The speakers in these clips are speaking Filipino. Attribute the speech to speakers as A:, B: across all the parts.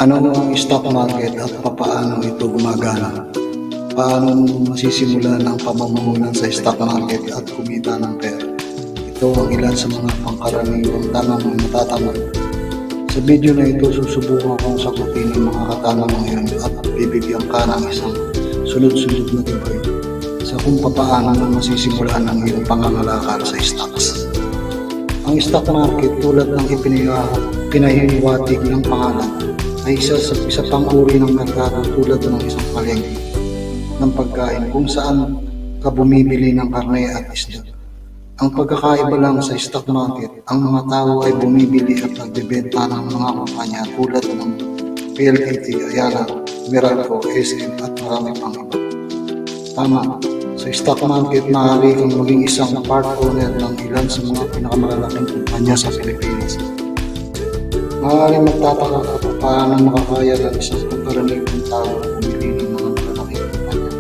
A: Ano ang stock market at paano ito gumagana? Paano masisimulan ang pamumuhunan sa stock market at kumita ng pera? Ito ang ilan sa mga pangkaraniwang tanong na matatanong. Sa video na ito, susubukan kong sagutin ang mga katanungan ngayon at bibigyan ka ng isang sunod-sunod na gabay sa kung paano masisimulan ang iyong pangangalakal sa stocks. Ang stock market, tulad ng pinahiwatig ng pangalan, ay isa pang uri ng merkado tulad ng isang palengke ng pagkain kung saan ka bumibili ng karne at isda. Ang pagkakaiba lang sa stock market, ang mga tao ay bumibili at nagbebenta ng mga kumpanya tulad ng PLDT, Ayala, Meralco, SM at marami pang iba. Tama, sa stock market maaari kang maging isang part owner ng ilan sa mga pinakamalalaking kumpanya sa Pilipinas. Maaari magtataka ka kung paano makakaya ng isang pagkaraniwang tao na bumili ng mga malalaking kumpanya.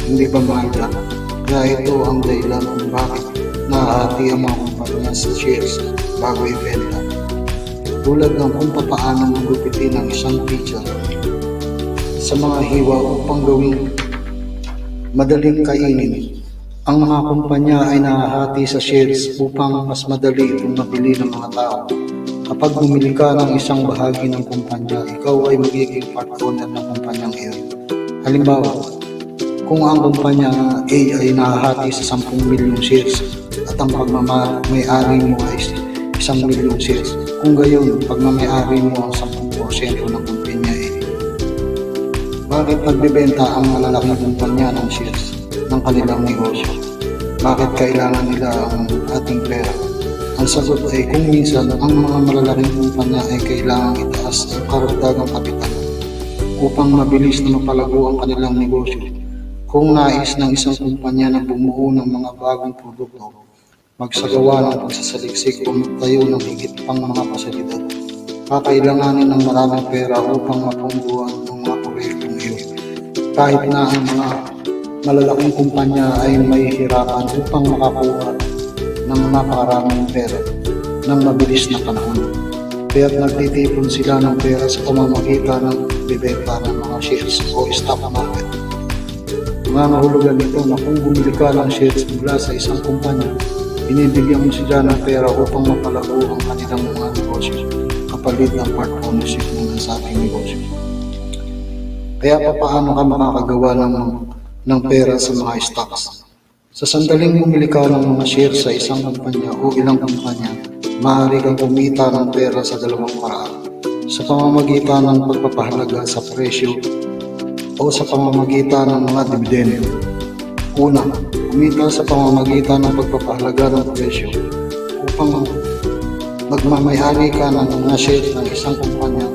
A: Hindi ba mahalaga? Kaya ito ang dahilan kung bakit nahahati ang mga kumpanya sa shares bago ibenta. Tulad ng kung paano magupitin ang isang pizza sa mga hiwa upang gawing madaling kainin. Ang mga kumpanya ay nahahati sa shares upang mas madali itong mabili ng mga tao. Kapag bumili ka ng isang bahagi ng kumpanya, ikaw ay magiging part owner ng kumpanyang iyon. Halimbawa, kung ang kumpanya A ay nahahati sa 10 milyong shares at ang pagmamay-ari mo ay 1 milyong shares, kung gayon, pagmamay-ari mo ang 10% ng kumpanya A. Bakit nagbebenta ang malalaking kumpanya ng shares ng kanilang negosyo? Bakit kailangan nila ang ating pera? Ang sagot ay kung minsan ang mga malalaking kumpanya ay kailangang itaas ang karagdagang kapital upang mabilis na mapalago ang kanilang negosyo. Kung nais ng isang kumpanya na bumuo ng mga bagong produkto, magsagawa ng pagsasaliksik o magtayo ng higit pang mga pasilidad, kakailanganin ng maraming pera upang mapungguan ng mga proyektong iyon. Kahit na ang mga malalaking kumpanya ay may hirapan upang makakuha ng napakaraming pera ng mabilis na panahon. Kaya't nagtitipon sila ng pera sa pamamagitan ng bibenta ng mga shares o stock market. Nangangahulugan nito na kung bumili ka ng shares mula sa isang kumpanya, binibigyan mo sila ng pera upang mapalago ang kanilang mga negosyo kapalit ng part ownership ng sa ating negosyo. Kaya paano ka makakagawa ng pera sa mga stocks? Sa sandaling bumili ka ng mga shares sa isang kumpanya o ilang kumpanya, maaari kang kumita ng pera sa dalawang paraan. Sa pamamagitan ng pagpapahalaga sa presyo o sa pamamagitan ng mga dividend. Una, kumita sa pamamagitan ng pagpapahalaga ng presyo upang magmamayari ka ng mga shares ng isang kumpanya.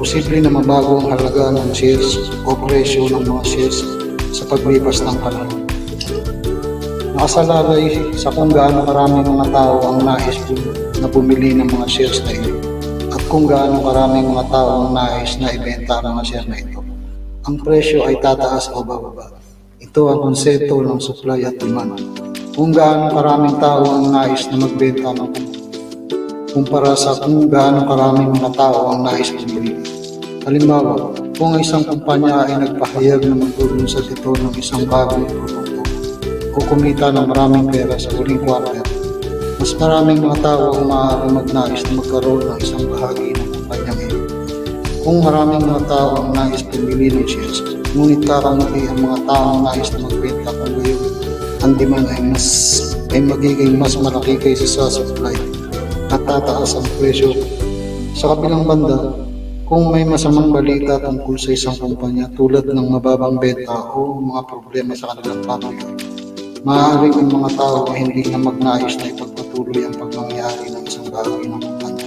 A: Posible na mabago ang halaga ng shares o presyo ng mga shares sa paglipas ng panahon. Nakasalalay sa kung gaano karaming mga tao ang nais na bumili ng mga shares na ito at kung gaano karaming mga tao ang nais na ibenta ang mga shares na ito. Ang presyo ay tataas o bababa. Ito ang konsepto ng supply at demand. Kung gaano karaming tao ang nais na magbenta ng kumpara sa kung gaano karaming mga tao ang nais bumili. Halimbawa, kung ang isang kumpanya ay nagpahayag na maglunsad ito ng isang bagong produkto o kumita ng maraming pera sa huling quarter, mas maraming mga tao ang maaaring magnais na magkaroon ng isang bahagi ng kumpanyang ito. Kung maraming mga tao ang nais pumili ng shares, ngunit kakaunti ang mga tao ang nais na magbenta, kung gayon, ang demand ay magiging mas malaki kaysa sa supply at tataas ang presyo. Sa kabilang banda, kung may masamang balita tungkol sa isang kumpanya tulad ng mababang benta o mga problema sa kanilang pabrika, maaaring ang mga tao ay hindi na magnais na ipagpatuloy ang pagmamayari ng isang bahagi ng kumpanya.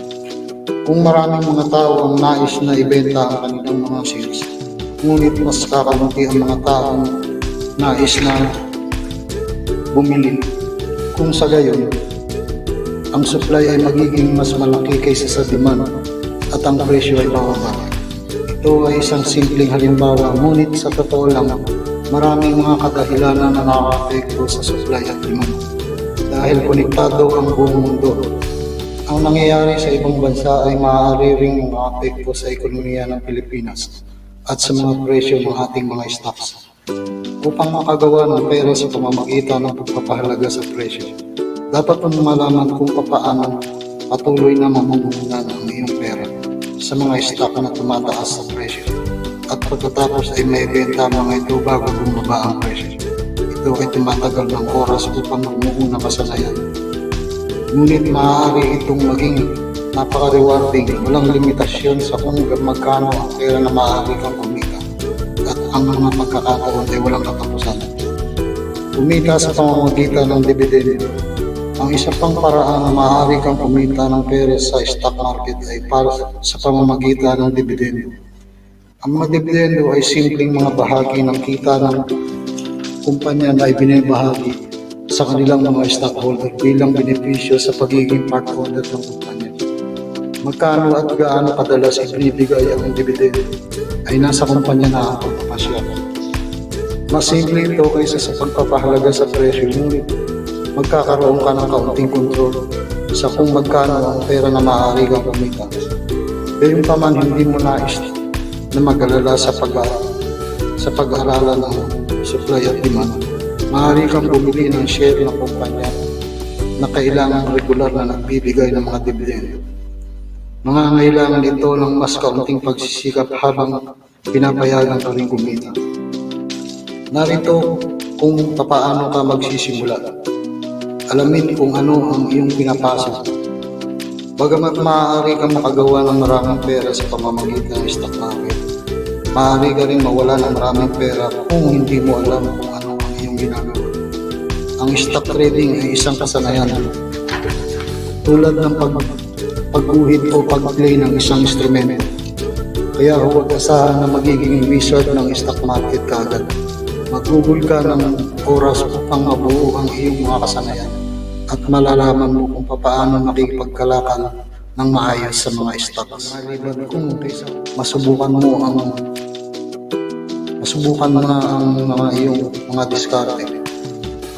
A: Kung maraming mga tao ang nais na ibenta ang kanilang mga shares, ngunit mas kakaunti ang mga taong nais na bumili. Kung sa gayon, ang supply ay magiging mas malaki kaysa sa demand at ang presyo ay bababa. Ito ay isang simpleng halimbawa, ngunit sa totoo lang, maraming mga kadahilanan na nakaka-apekto sa supply at demand. Dahil konektado ang buong mundo, Ang nangyayari sa ibang bansa ay maaari ring maapekto sa ekonomiya ng Pilipinas at sa mga presyo ng ating mga stocks. Upang makagawa ng pera sa pamamagitan ng pagpapahalaga sa presyo, dapat mong malaman kung paano patuloy na mamumuhunan ang iyong pera sa mga stock na tumataas sa presyo at pagkatapos ay may benta mga ito bago bumaba ang presyo. Ito ay tumatagal ng oras upang mamuhuna kasanayan. Ngunit maaari itong maging napaka-rewarding, walang limitasyon sa kung magkano ang pera na maaari kang kumita at ang mga pagkakataon ay walang katapusan. Kumita sa pamamagitan ng dividend. Ang isa pang paraan na maaari kang kumita ng pera sa stock market ay para sa pamamagitan ng dividend. Ang mga dividendo ay simpleng mga bahagi ng kita ng kumpanya na ibinibahagi sa kanilang mga stockholder bilang benepisyo sa pagiging part owner ng kumpanya. Magkano at gaano kadalas ibinibigay ang dividend ay nasa kumpanya na ang pagpapasya. Mas simple ito kaysa sa pagpapahalaga sa presyo, ngunit magkakaroon ka ng kaunting kontrol sa kung magkano ang pera na maaari kang kumita. Gayunpaman, hindi mo nais na mag-alala sa pag-aaralan ng supply at demand. Maaari kang bumili ng share ng kumpanya na kailangan regular na nagbibigay ng mga dividend. Nangangailangan ito ng mas kaunting pagsisikap habang pinapayagan ka rin kumita. Narito kung paano ka magsisimula. Alamin kung ano ang iyong pinapasok. Bagamat maaari kang makagawa ng maraming pera sa pamamagitan ng stock market, maaari ka rin mawala ng maraming pera kung hindi mo alam kung ano ang iyong ginagawa. Ang stock trading ay isang kasanayan. Tulad ng pagguhit o pag-play ng isang instrumento. Kaya huwag asahan na magiging wizard ng stock market kaagad. Magugol ka ng oras upang mabuo ang iyong mga kasanayan at malalaman mo kung paano makikipagkalakal ng maayos sa mga stocks. Maliban kung masubukan mo na ang mga iyong mga diskarte.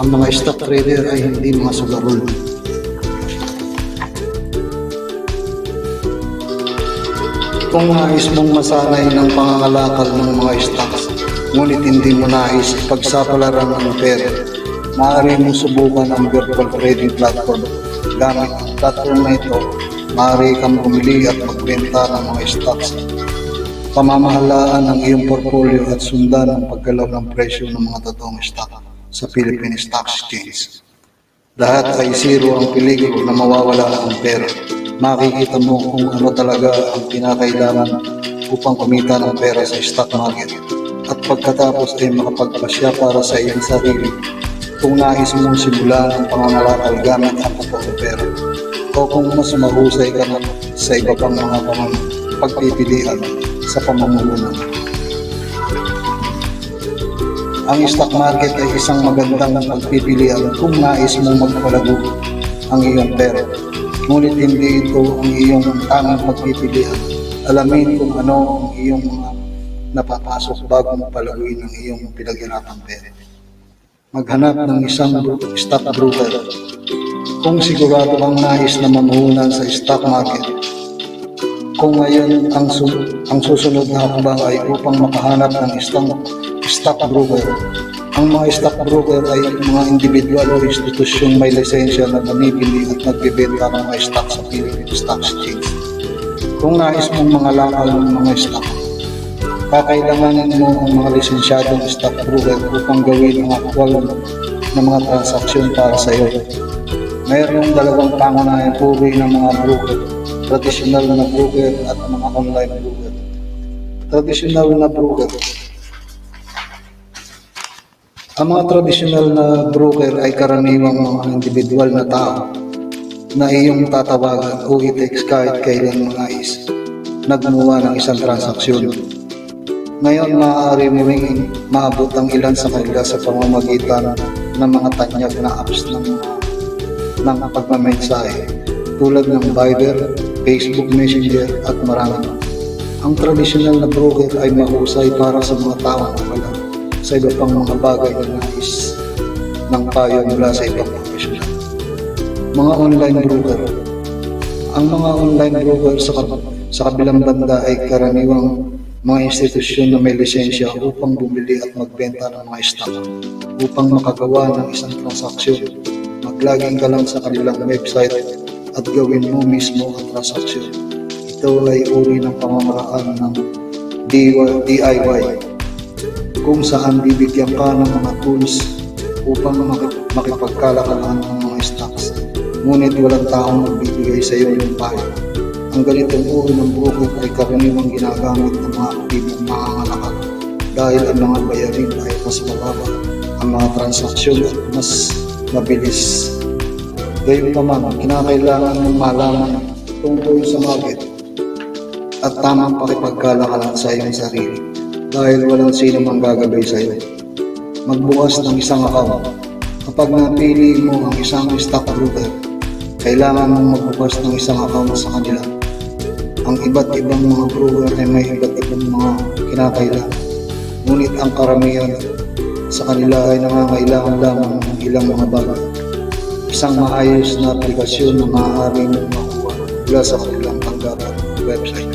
A: Ang mga stock trader ay hindi mga sugarol. Kung nais mong masanay ng pangangalakal ng mga stocks, ngunit hindi mo nais pagsapalaran ng pera, maaari mong subukan ang virtual trading platform. Gamit ang platform na ito, maaari kang bumili at magbenta ng mga stocks. Pamamahalaan ang iyong portfolio at sundan ang paggalaw ng presyo ng mga totoong stock sa Philippine Stock Exchange. Lahat ay zero ang peligro na mawawala ang pera. Makikita mo kung ano talaga ang pinakailangan upang kumita ng pera sa stock market. At pagkatapos ay makapagpasya para sa iyong sarili kung nais mong simulan ang pangangalakal gamit ang totoong pera o kung mas mahusay ka na sa iba pang mga pagpipilian sa pamumuhunan. Ang stock market ay isang magandang pagpipilian kung nais mong magpalago ang iyong pera. Ngunit hindi ito ang iyong tanging pagpipilian. Alamin kung ano ang iyong mga napapasok bago mo palaguin ang iyong pinaghirapang pera. Maghanap ng isang stock broker. Kung sigurado kang nais na mamuhunan sa stock market, kung ngayon ang susunod na hakbang ay upang makahanap ng isang stock broker. Ang mga stock broker ay mga individual o institusyong may lisensya na bumibili at nagbebenta ng mga stock sa Philippine Stock Exchange. Kung nais mong mangalakal ng mga stock, kakailanganin mo ang mga lisensyadong stock broker upang gawin ang aktwal na mga transaksyon para sa iyo. Mayroong dalawang pangunahing uri ng mga broker, traditional na broker at mga online broker. Traditional na broker. Ang mga traditional na broker ay karaniwang mga individual na tao na iyong tatawagan o i-text kahit kailan mo nais na gumawa ng isang transaksyon. Ngayon, maaari mo ring maabot ang ilan sa kanila sa pamamagitan ng mga tanyag na apps ng pagmamensahe tulad ng Viber, Facebook Messenger at marami. Ang traditional na broker ay mahusay para sa mga taong wala sa iba pang mga bagay na nais ng payo mula sa ibang profesional. Mga online broker. Ang mga online broker sa kabilang banda ay karaniwang mga institusyon na may lisensya upang bumili at magbenta ng mga stock. Upang makagawa ng isang transaksyon, maglaging ka lang sa kanilang website at gawin mo mismo ang transaksyon. Ito ay uri ng pamamaraan ng DIY, kung saan bibigyan ka ng mga tools upang makipagkalakalan ng mga stocks. Ngunit walang taong magbibigay sa iyo ng payo. Ang ganitong uri ng broker ay karaniwang ginagamit ng mga aktibong mangangalakal dahil ang mga bayarin ay mas mababa, ang mga transaksyon at mas mabilis. Gayunpaman, kinakailangan mong malaman tungkol sa market at tamang pakipagkalakalan sa iyong sarili dahil walang sino mang gagabay sa iyo. Magbukas ng isang account. Kapag napili mo ang isang stock broker, kailangan mong magbukas ng isang account sa kanila. Ang iba't ibang mga broker ay may iba't ibang mga kinakailangan. Ngunit ang karamihan sa kanila ay nangangailangan lamang ng ilang mga bagay. Isang maayos na aplikasyon na maaari mong makuha mula sa kanilang tanggapan website.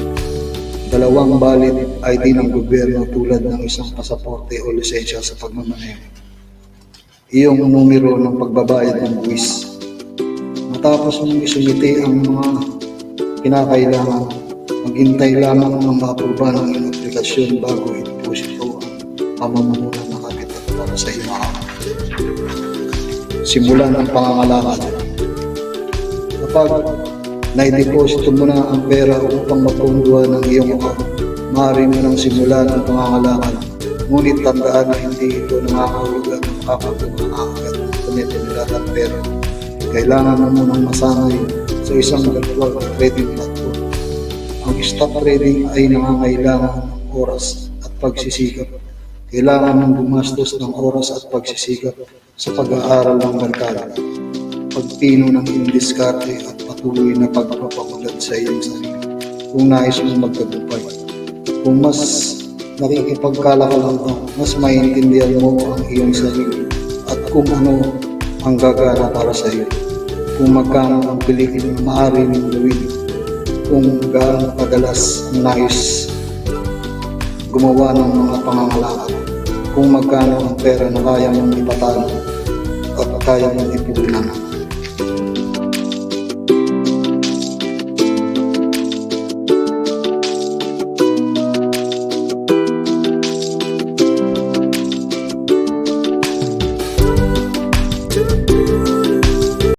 A: 2 valid ID ng gobyerno tulad ng isang pasaporte o lisensya sa pagmamaneho. Iyong numero ng pagbabayad ng buwis. Matapos mong isumite ang mga kinakailangan, maghintay lamang ng maaproba ng iyong aplikasyon bago i-deposito ang pamamahunan ng kapital para sa iyong account. Simulan ang pangangalakal. Kapag na-deposito mo na ang pera upang mapunduhan ng iyong account, maaari mo nang simulan ang pangangalakal. Ngunit tandaan na hindi ito nangangahulugan ng makakagawa agad ng tumitinilad ang pera. Kailangan mo munang masanay sa isang virtual trading platform. Ang stock trading ay nangangailangan ng oras at pagsisikap. Kailangan mong gumastos ng oras at pagsisikap sa pag-aaral ng merkado, pagpino ng iyong diskarte at patuloy na pagpapamulat sa iyong sarili kung nais mong magtagumpay. Kung mas nakikipagkalakalan ka, mas maintindihan mo ang iyong sarili at kung ano ang gagana para sa iyo, kung magkano ang piliin na maaari mong gawin, kung gaano kadalas ang nais gumawa ng mga pangangalakal, kung magkano ang pera na kaya mong ipatalo at kaya mong ipunan.